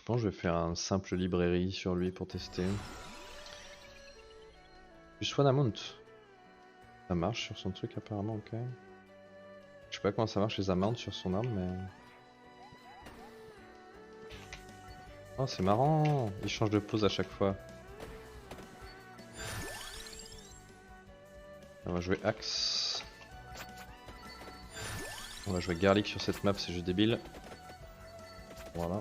pense que je vais faire un simple librairie sur lui pour tester. Du Swanamount. Ça marche sur son truc apparemment, ok. Je sais pas comment ça marche les amounts sur son arme, mais... Oh, c'est marrant. Il change de pose à chaque fois. On va jouer Axe. On va jouer Garlic sur cette map, c'est juste débile. Voilà.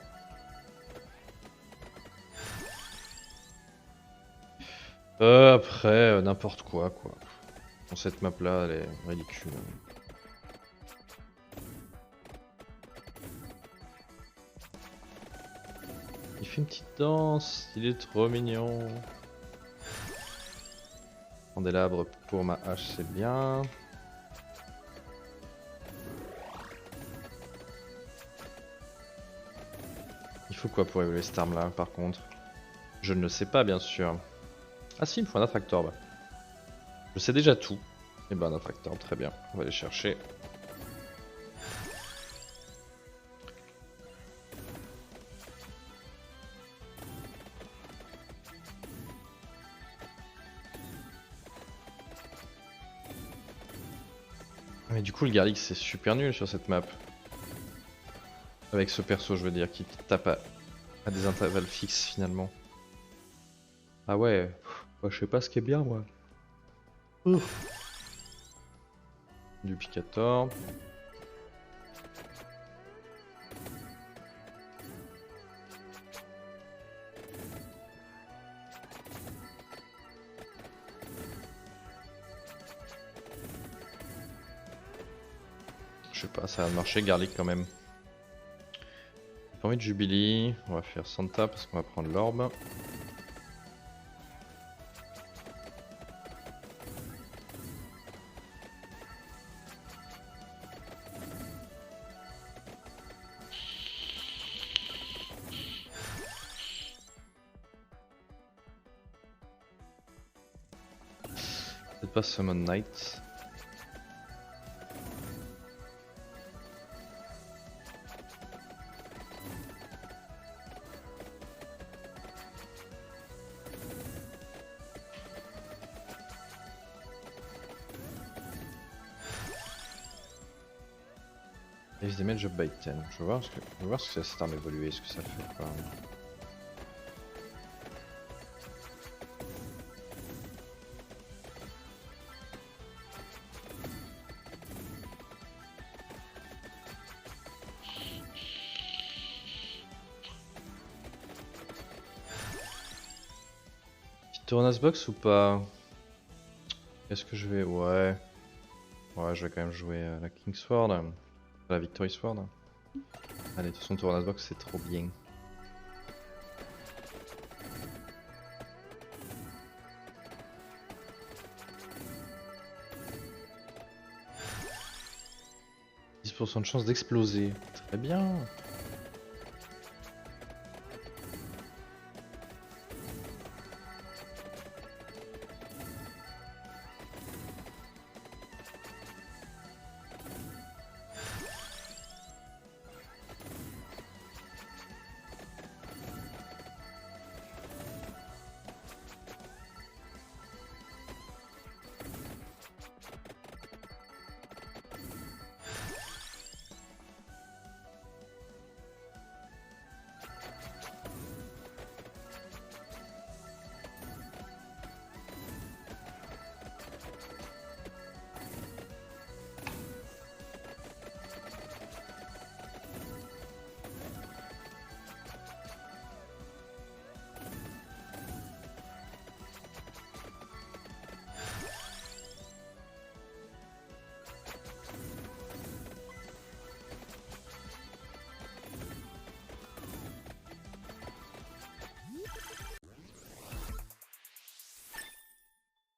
Après, n'importe quoi. Bon, cette map là, elle est ridicule. Il fait une petite danse, il est trop mignon. Candélabre pour ma hache, c'est bien. Il faut quoi pour évoluer cette arme là par contre? Je ne le sais pas bien sûr. Ah si, il me faut un attractorbe. Je sais déjà tout. Et ben un attractorbe, très bien. On va aller chercher. Mais du coup le Garlic c'est super nul sur cette map. Avec ce perso je veux dire, qui tape à des intervalles fixes finalement. Ah ouais, moi, je sais pas ce qui est bien moi. Du Picator. Je sais pas, ça va marcher Garlic quand même. J'ai pas envie de Jubilee, on va faire Santa parce qu'on va prendre l'orbe. Peut-être pas Summon Knight. Ace damage up by 10. Je vais voir ce que cette arme évoluer, ce que ça fait quoi. Tornas Box ou pas? Est-ce que je vais... Ouais. Ouais, je vais quand même jouer la Kingsword. La Victory Sword. Allez, de toute façon, Tornas Box c'est trop bien. « 10% de chance d'exploser. » Très bien.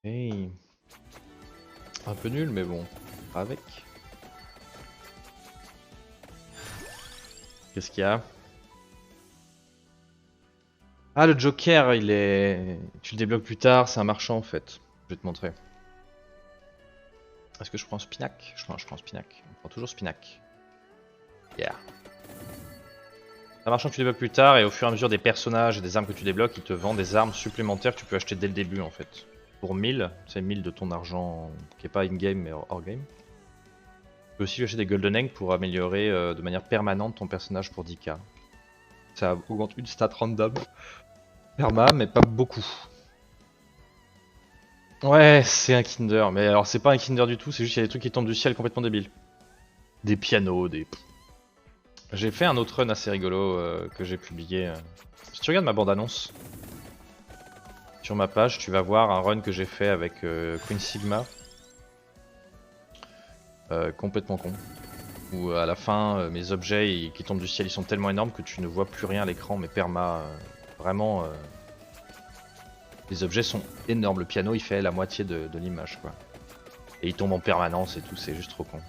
Hey. Un peu nul, mais bon. Avec. Qu'est-ce qu'il y a? Ah, le Joker, il est... Tu le débloques plus tard, c'est un marchand en fait. Je vais te montrer. Est-ce que je prends Spinac? Je prends Spinac. On prend toujours Spinac. Yeah. Ça marche quand tu débloques plus tard et au fur et à mesure des personnages et des armes que tu débloques, ils te vendent des armes supplémentaires que tu peux acheter dès le début en fait. Pour 1000, c'est 1000 de ton argent qui est pas in-game mais hors-game. Tu peux aussi acheter des Golden Egg pour améliorer de manière permanente ton personnage pour 10k. Ça augmente une stat random. Perma, mais pas beaucoup. Ouais, c'est un Kinder, mais alors c'est pas un Kinder du tout, c'est juste qu'il y a des trucs qui tombent du ciel complètement débiles. Des pianos, des... J'ai fait un autre run assez rigolo que j'ai publié. Si tu regardes ma bande-annonce, sur ma page, tu vas voir un run que j'ai fait avec Queen Sigma. Complètement con. Où à la fin, mes objets qui tombent du ciel, ils sont tellement énormes que tu ne vois plus rien à l'écran, mais perma, vraiment... les objets sont énormes, le piano il fait la moitié de l'image quoi. Et il tombe en permanence et tout, c'est juste trop con.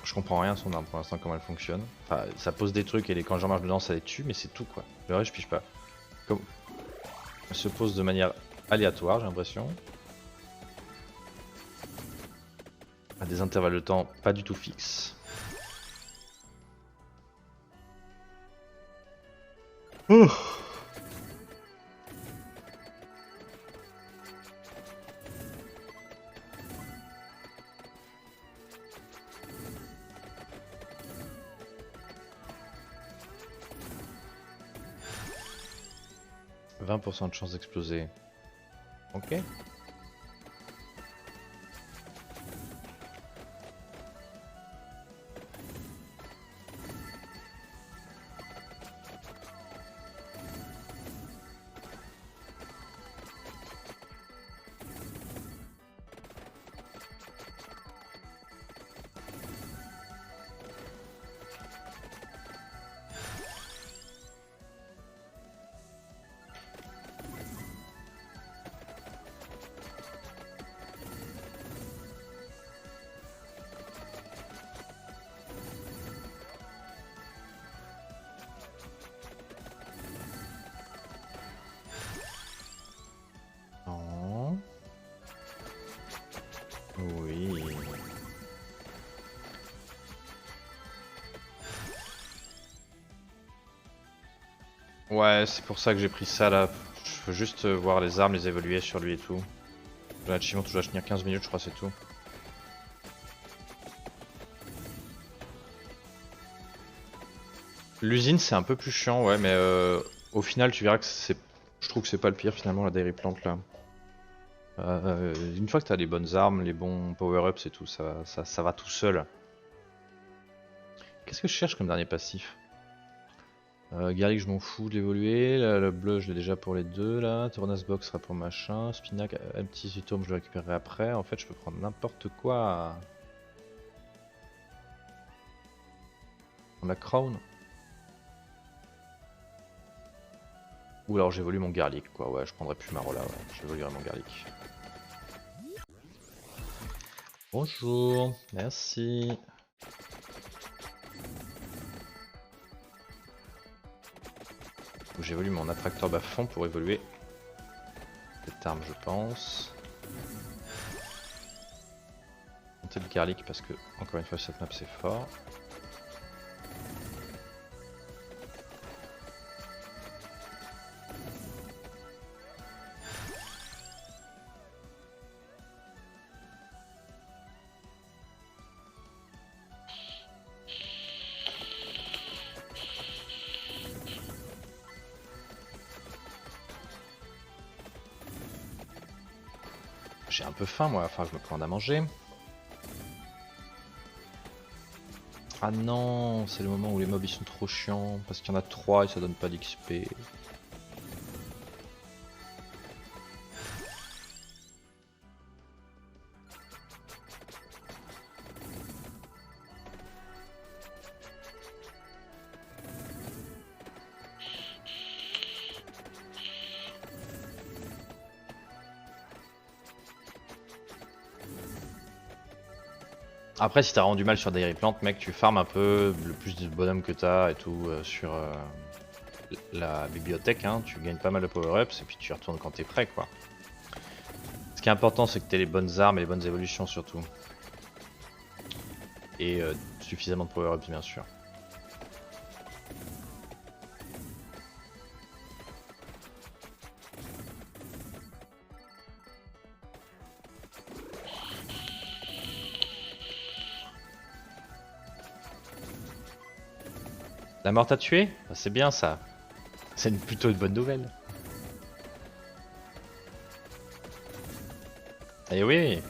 Je comprends rien à son arme pour l'instant comment elle fonctionne. Enfin, ça pose des trucs et quand j'en marche dedans ça les tue, mais c'est tout quoi. Le reste je pige pas. Comme... Elle se pose de manière aléatoire j'ai l'impression. À des intervalles de temps pas du tout fixes. Ouh. « 20% de chance d'exploser. » Ok. Oui. Ouais, c'est pour ça que j'ai pris ça là. Je veux juste voir les armes, les évoluer sur lui et tout. J'ai un achievement où je dois tenir 15 minutes, je crois, c'est tout. L'usine, c'est un peu plus chiant, ouais, mais au final, tu verras que c'est. Je trouve que c'est pas le pire finalement, la Dairy Plant là. Une fois que t'as les bonnes armes, les bons power-ups et tout, ça va tout seul. Qu'est-ce que je cherche comme dernier passif? Garlic, je m'en fous d'évoluer. Le bleu, je l'ai déjà pour les deux là. Tornas Box sera pour machin. Spinac, un petit Zytome, je le récupérerai après. En fait, je peux prendre n'importe quoi. La Crown. Ou alors j'évolue mon Garlic quoi. Ouais, je prendrai plus Marola. Ouais. J'évoluerai mon Garlic. Bonjour, merci. J'évolue mon attracteur bas fond pour évoluer cette arme, je pense. Monter le Garlic parce que, encore une fois, cette map c'est fort. J'ai un peu faim moi, enfin je me commande à manger. Ah non, c'est le moment où les mobs ils sont trop chiants parce qu'il y en a 3 et ça donne pas d'XP. Après, si t'as rendu mal sur Dairy Plant, mec, tu farmes un peu le plus de bonhomme que t'as et tout sur la bibliothèque, hein, tu gagnes pas mal de power-ups et puis tu y retournes quand t'es prêt, quoi. Ce qui est important, c'est que t'aies les bonnes armes et les bonnes évolutions surtout. Et suffisamment de power-ups, bien sûr. La mort t'a tué? Bah, c'est bien ça. C'est plutôt une bonne nouvelle. Eh oui.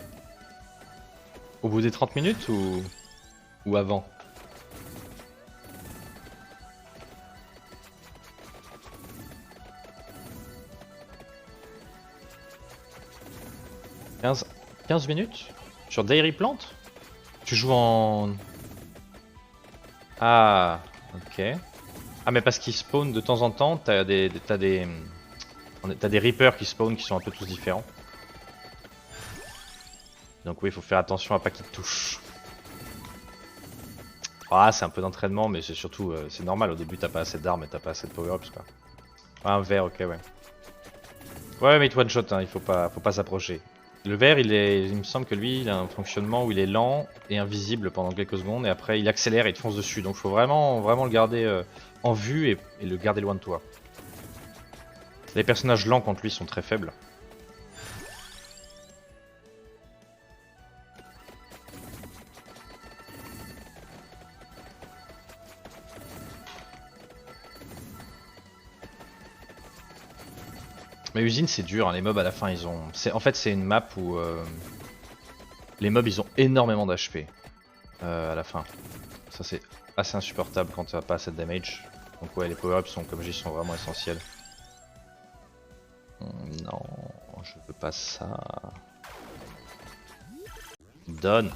Au bout des 30 minutes ou avant? « 15 minutes? Sur Dairy Plant? Tu joues en... Ah, ok. Ah mais parce qu'ils spawn de temps en temps, t'as des Reapers qui spawn qui sont un peu tous différents. Donc oui, il faut faire attention à pas qu'ils te touchent. Ah, c'est un peu d'entraînement, mais c'est surtout, c'est normal, au début t'as pas assez d'armes et t'as pas assez de power-ups quoi. Ah, un vert, ok, ouais. Ouais, mais one shot, hein, il faut pas s'approcher. Le vert, il me semble que lui, il a un fonctionnement où il est lent et invisible pendant quelques secondes, et après il accélère et il te fonce dessus. Donc il faut vraiment le garder en vue et le garder loin de toi. Les personnages lents contre lui sont très faibles. Mais usine c'est dur, hein, les mobs à la fin ils ont... En fait c'est une map où les mobs ils ont énormément d'HP à la fin. Ça c'est assez insupportable quand tu n'as pas assez de damage. Donc ouais les power-ups sont comme je dis sont vraiment essentiels. Non, je veux pas ça. Donne.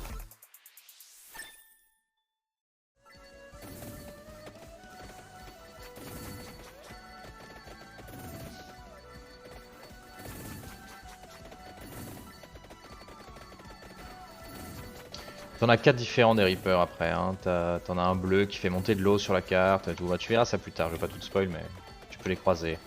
T'en as 4 différents des Reapers après, hein. T'en as un bleu qui fait monter de l'eau sur la carte et tout. Bah, tu verras ça plus tard, je vais pas tout spoil mais tu peux les croiser.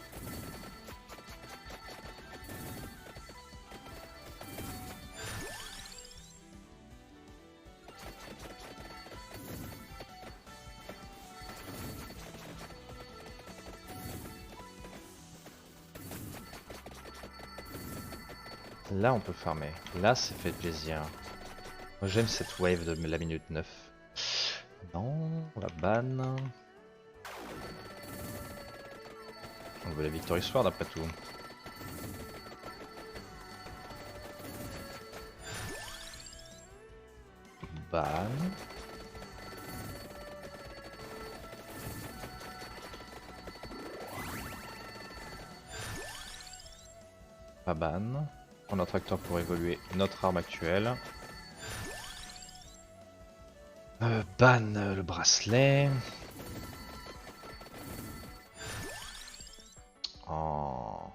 Là on peut farmer, là c'est fait plaisir. J'aime cette wave de la minute 9. Non, on la banne. On veut la Victory Sword après tout. Ban. Pas ban. On a un tracteur pour évoluer notre arme actuelle. Ban le bracelet. Oh.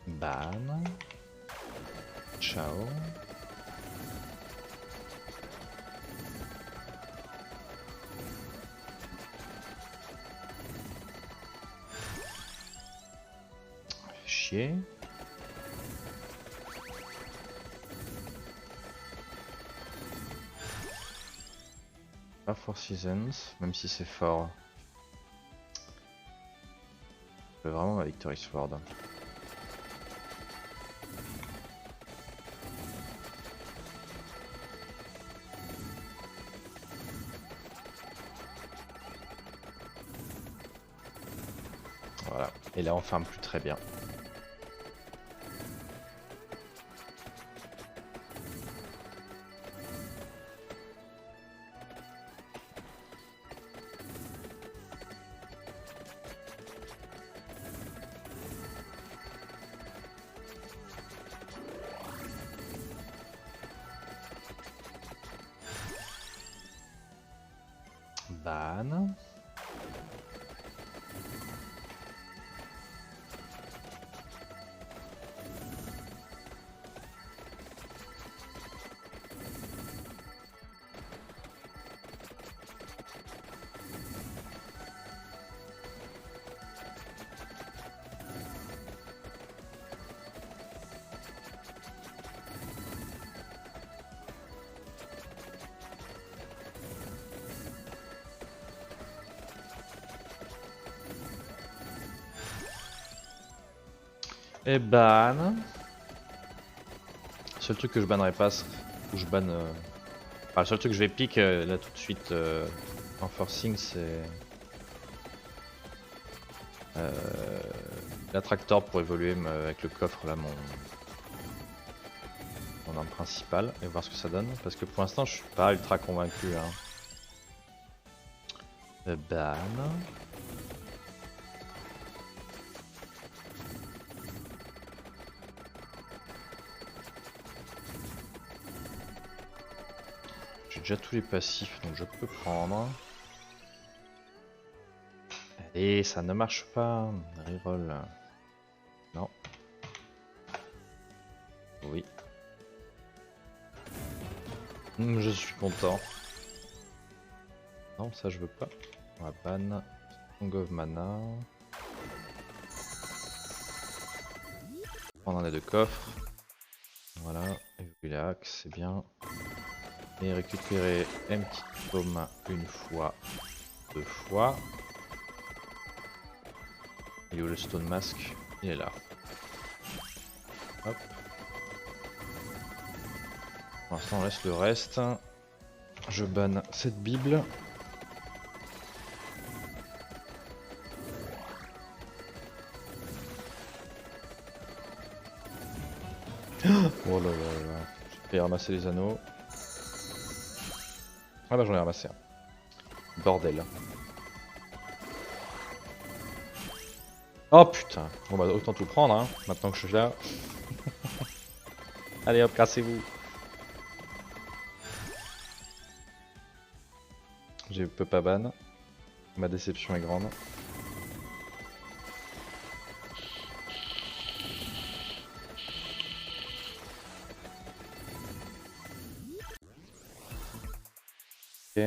Ban. Ciao. Chier. Pas Four Seasons, même si c'est fort. Je veux vraiment ma Victory Sword. Voilà, et là on farme plus très bien. Ban. Et ban. Seul truc que je bannerai pas, ou je banne. Enfin, le seul truc que je vais pique là tout de suite en forcing, c'est l'attractor pour évoluer avec le coffre là, mon arme principale, et voir ce que ça donne. Parce que pour l'instant, je suis pas ultra convaincu. Hein. Ban. J'ai déjà tous les passifs, donc je peux prendre. Allez, ça ne marche pas. Reroll. Non. Oui. Je suis content. Non, ça je veux pas. On va ban. Song of Mana. Prendre un des deux coffres. Voilà. Évoluer l'axe, c'est bien. Et récupérer Empty Tome une fois. 2 fois. Il est où le Stone Mask? Il est là. Hop. Pour l'instant on laisse le reste. Je banne cette Bible. Oh là là là. J'ai failli ramasser les anneaux. Ah bah j'en ai ramassé un. Bordel. Oh putain. Bon bah autant tout prendre hein, maintenant que je suis là. Allez hop, cassez-vous. Je peux pas ban. Ma déception est grande. Ok.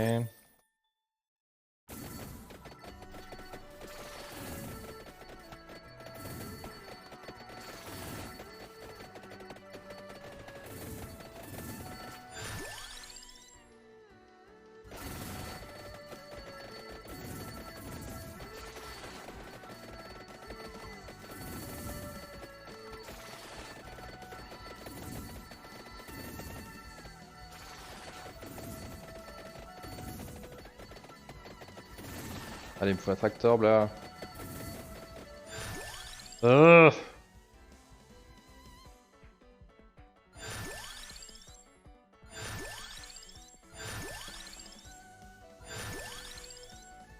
Allez, il me faut un tractor là.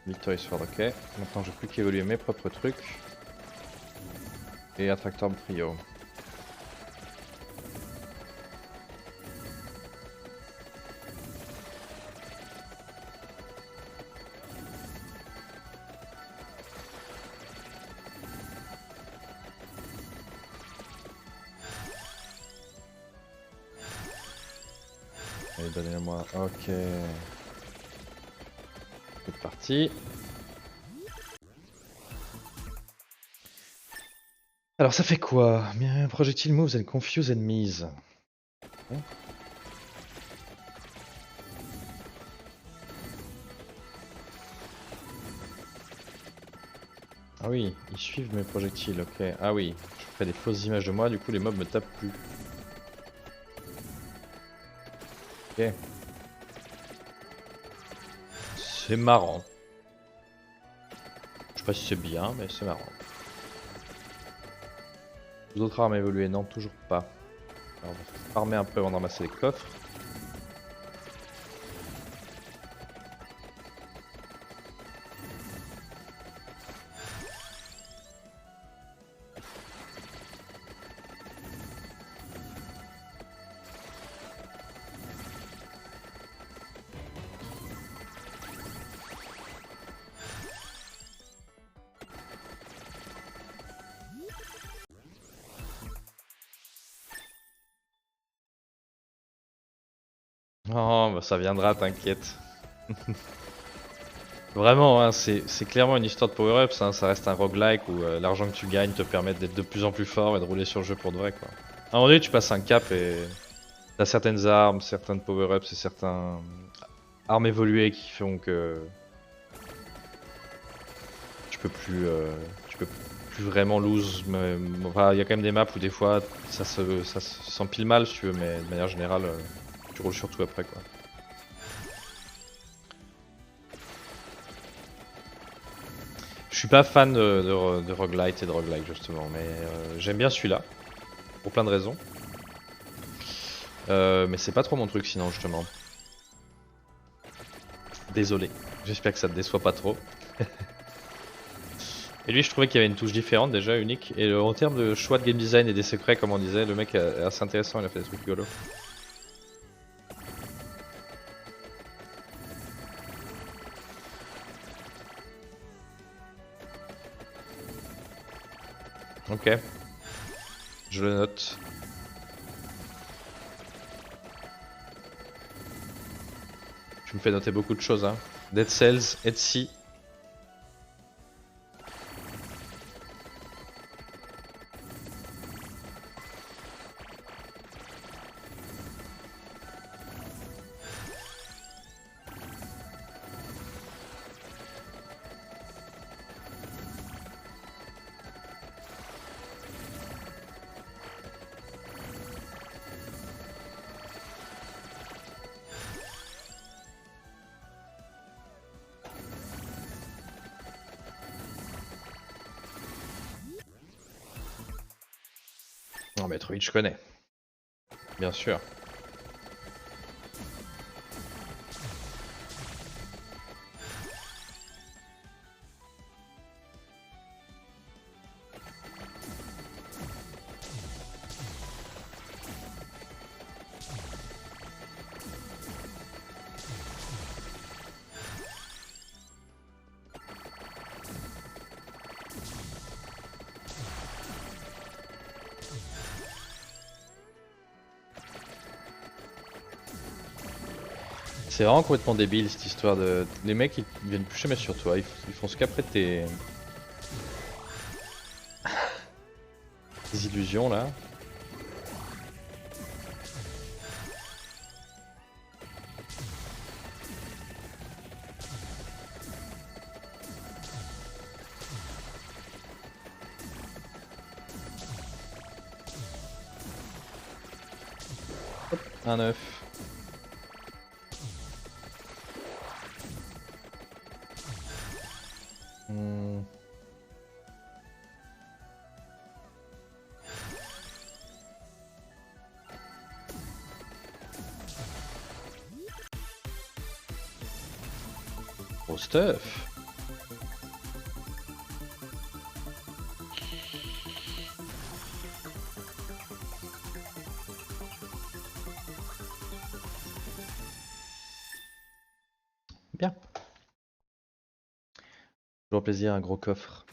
Victory Sword, ok. Maintenant je n'ai plus qu'évoluer mes propres trucs. Et un tractor brio. Allez, donnez-le-moi. Ok. C'est parti. Alors ça fait quoi? Bien, projectile moves and confuse enemies. Okay. Ah oui, ils suivent mes projectiles, ok. Ah oui, je fais des fausses images de moi, du coup les mobs me tapent plus. Ok. C'est marrant. Je sais pas si c'est bien, mais c'est marrant. D'autres armes évoluées? Non, toujours pas. Alors, on va farmer un peu avant de ramasser les coffres. Oh, bah ça viendra, t'inquiète. Vraiment, hein, c'est clairement une histoire de power-ups, hein, ça reste un roguelike où l'argent que tu gagnes te permet d'être de plus en plus fort et de rouler sur le jeu pour de vrai, quoi. À un moment donné, tu passes un cap et t'as certaines armes, certaines power-ups et certaines armes évoluées qui font que tu peux plus plus vraiment loose. Mais, enfin, il y a quand même des maps où des fois ça se s'empile mal si tu veux, mais de manière générale, tu roules surtout après quoi. Je suis pas fan de roguelite et de roguelike justement, mais j'aime bien celui-là, pour plein de raisons. Mais c'est pas trop mon truc sinon justement. Désolé, j'espère que ça te déçoit pas trop. Et lui je trouvais qu'il y avait une touche différente déjà, unique. Et en termes de choix de game design et des secrets comme on disait, le mec est assez intéressant, il a fait des trucs rigolos. Ok, je le note. Tu me fais noter beaucoup de choses hein. Dead Cells, Etsy. Non, Metroid, je connais. Bien sûr. C'est vraiment complètement débile cette histoire de. Les mecs ils viennent plus jamais sur toi, ils font ce qu'après tes illusions là. Hop, un œuf. Gros stuff. Bien. Toujours plaisir, un gros coffre.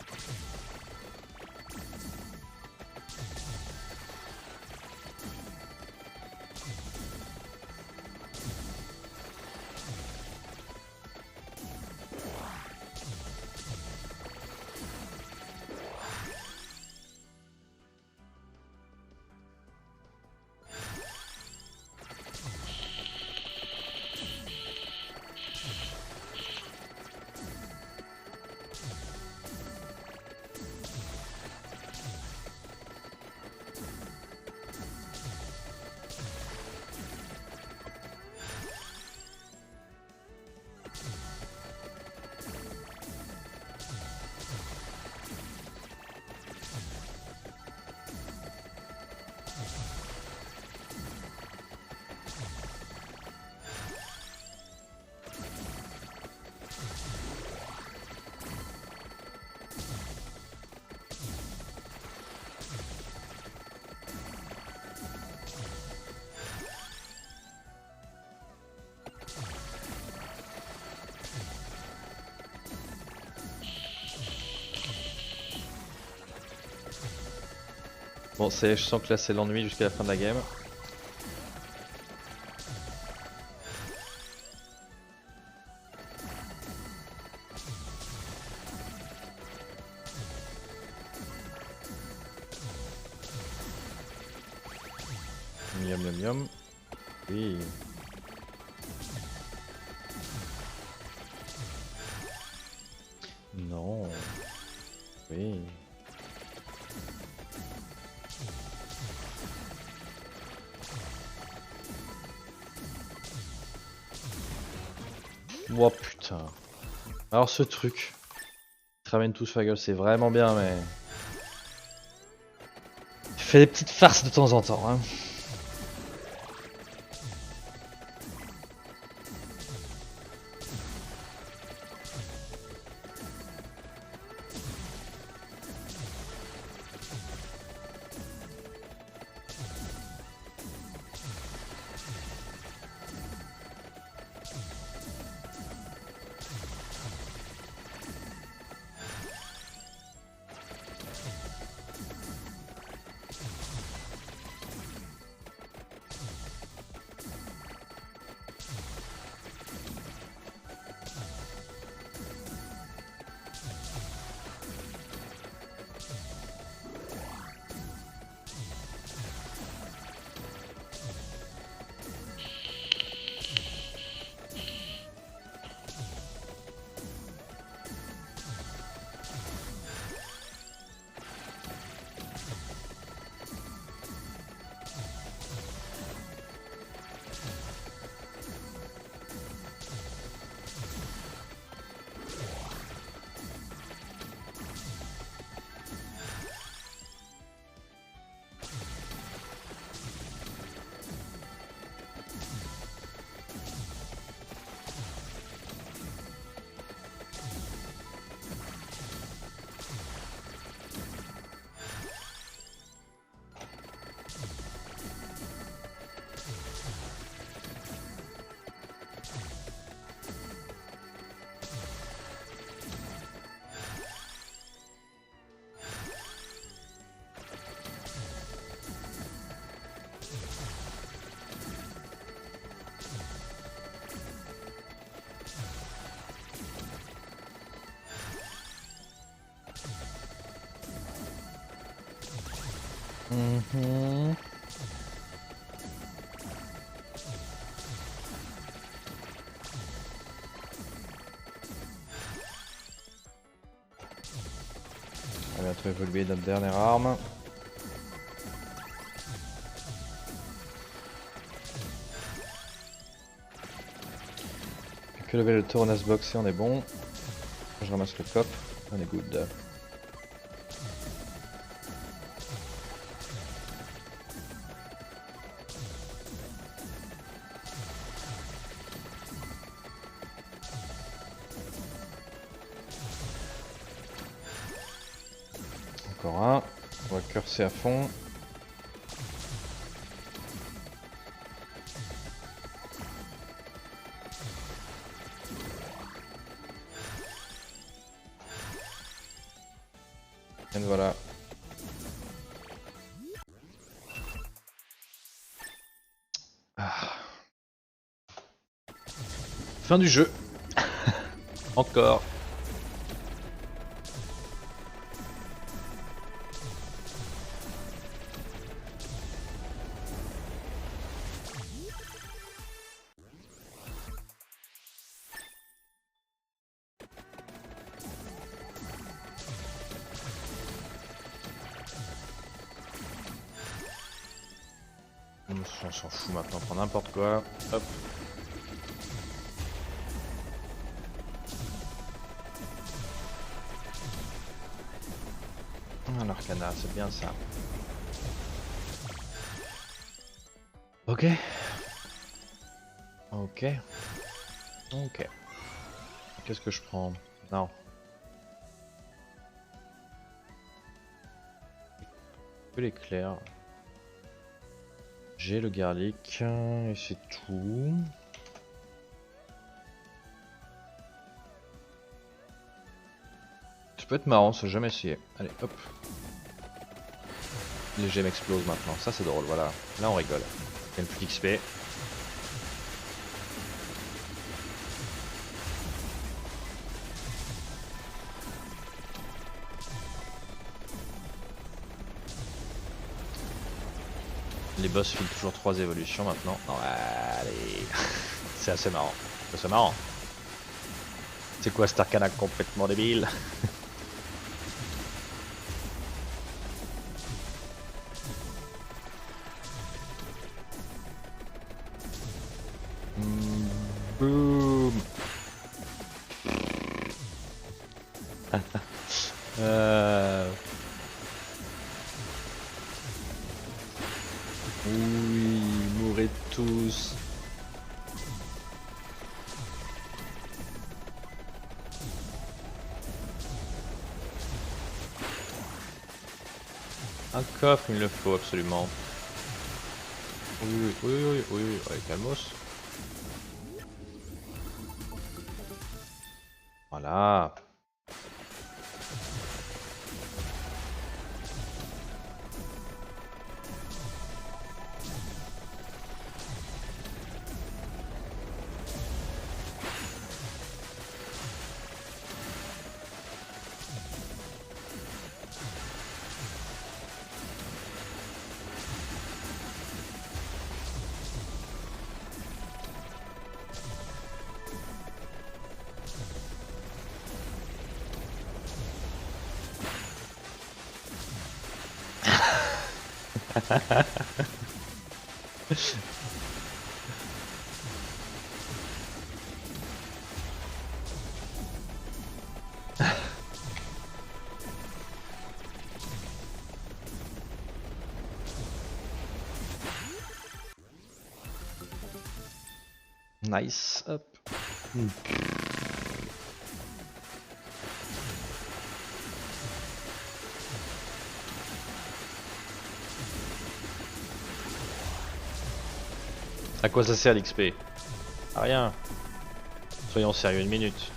Bon, je sens que là c'est l'ennui jusqu'à la fin de la game. Miam miam miam. Oui. Non. Oui. Oh putain. Alors ce truc. Ils te ramènent tous la gueule, c'est vraiment bien, mais... Il fait des petites farces de temps en temps. Hein. On va bientôt évoluer notre dernière arme. Plus que lever le tour Nas box et on est bon. Je ramasse le cop, on est good. Encore un, on va curser à fond. Et voilà. Ah. Fin du jeu. Encore. On s'en fout maintenant, on prend n'importe quoi. Hop. Alors canard, c'est bien ça. Ok. Ok. Ok. Qu'est-ce que je prends? Non. Que l'éclair. J'ai le garlic et c'est tout. Ça peut être marrant, ça j'ai jamais essayé. Allez, hop. Les gemmes explosent maintenant, ça c'est drôle, voilà. Là on rigole. Il y a le plus d'XP. Les boss filent toujours 3 évolutions maintenant. Non, allez. C'est assez marrant. C'est marrant. C'est quoi cet arcana complètement débile? Boum. Oui, mourrez tous. Un coffre, il me le faut absolument. Oui, allez, calmos. Voilà. Nice, hop. À quoi ça sert l'XP? À rien. Soyons sérieux une minute.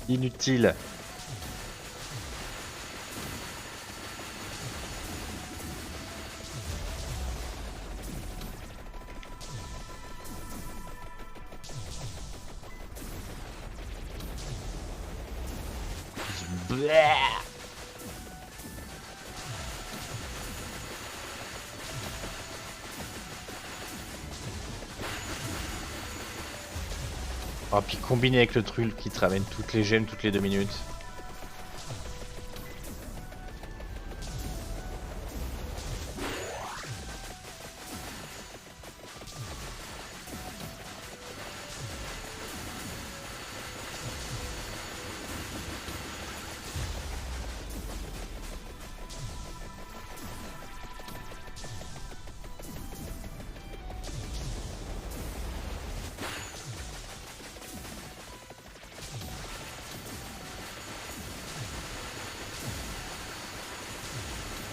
Inutile. Bleh. Oh, puis combiné avec le truc qui te ramène toutes les gemmes toutes les 2 minutes.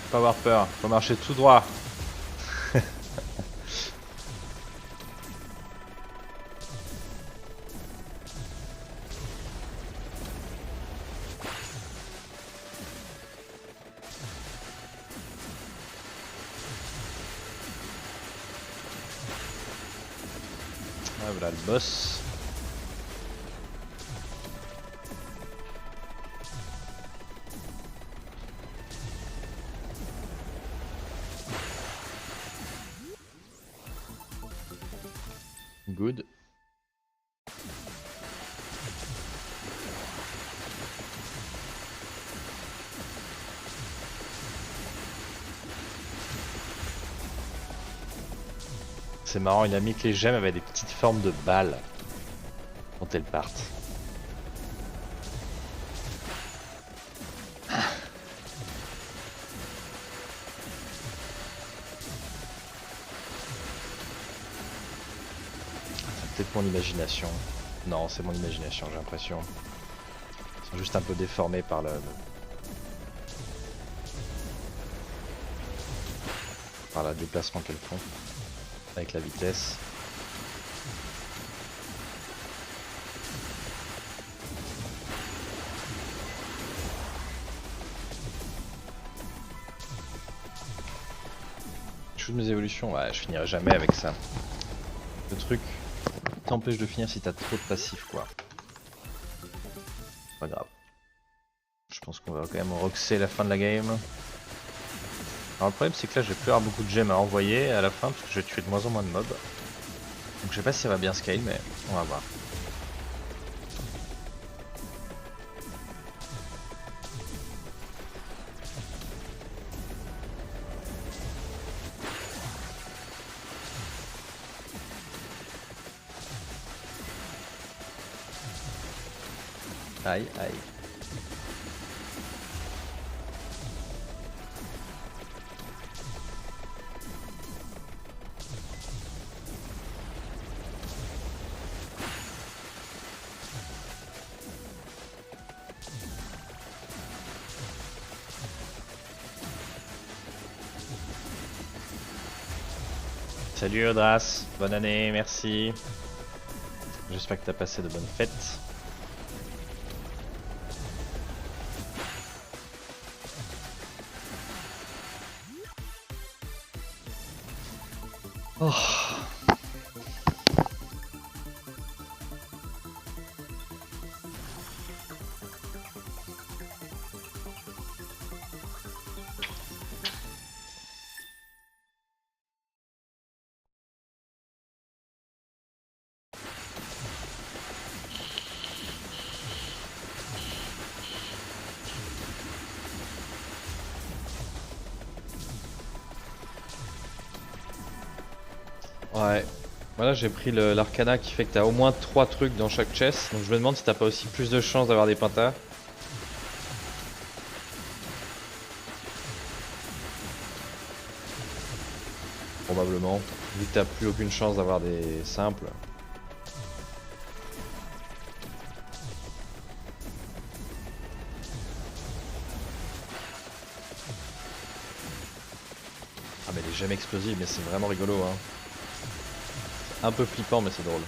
Faut pas avoir peur, faut marcher tout droit. Ah, voilà le boss. Good. C'est marrant, il a mis que les gemmes avaient des petites formes de balles quand elles partent. C'est peut-être mon imagination. Non, c'est mon imagination, j'ai l'impression. Ils sont juste un peu déformés par le déplacement qu'elles font avec la vitesse. Shoot mes évolutions, ouais, je finirai jamais avec ça. Le truc t'empêche de finir si t'as trop de passifs, quoi. Pas grave. Je pense qu'on va quand même roxer la fin de la game. Alors le problème c'est que là je vais plus avoir beaucoup de gemmes à envoyer à la fin parce que je vais tuer de moins en moins de mobs. Donc je sais pas si ça va bien scale mais on va voir. Aïe aïe. Salut Audras, bonne année, merci. J'espère que t'as passé de bonnes fêtes. Oh. Ouais. Voilà, j'ai pris l'arcana qui fait que t'as au moins 3 trucs dans chaque chest. Donc je me demande si t'as pas aussi plus de chances d'avoir des pentas. Probablement. Vu que t'as plus aucune chance d'avoir des simples. Ah mais elle est jamais explosive, mais c'est vraiment rigolo hein. Un peu flippant mais c'est drôle.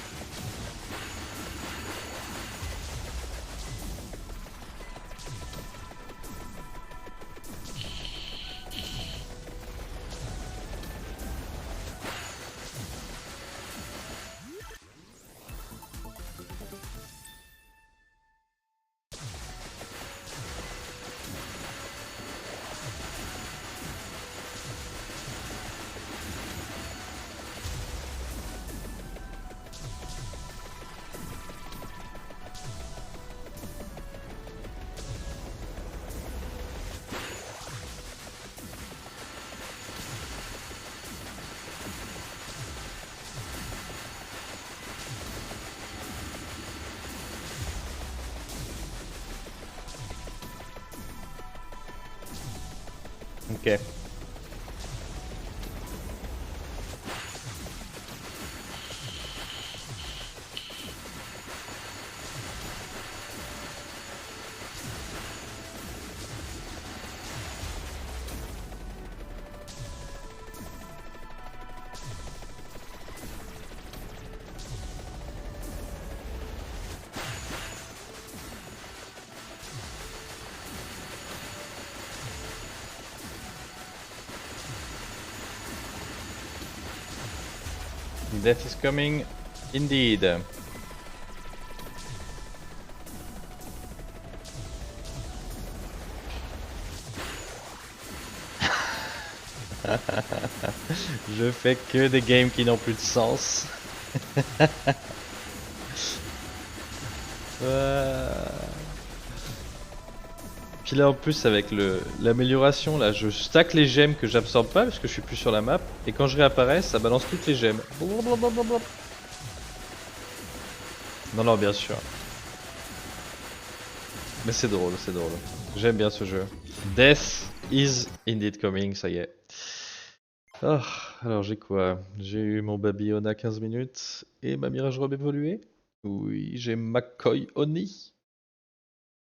Ok. Death is coming, indeed. Je fais que des games qui n'ont plus de sens. Puis là en plus avec l'amélioration là, je stack les gemmes que j'absorbe pas parce que je suis plus sur la map. Et quand je réapparais, ça balance toutes les gemmes. Non non bien sûr. Mais c'est drôle, c'est drôle. J'aime bien ce jeu. Death is indeed coming, ça y est. Oh, alors j'ai quoi? J'ai eu mon Babylona 15 minutes et ma Mirage Robe évoluée. Oui, j'ai McCoy Oni.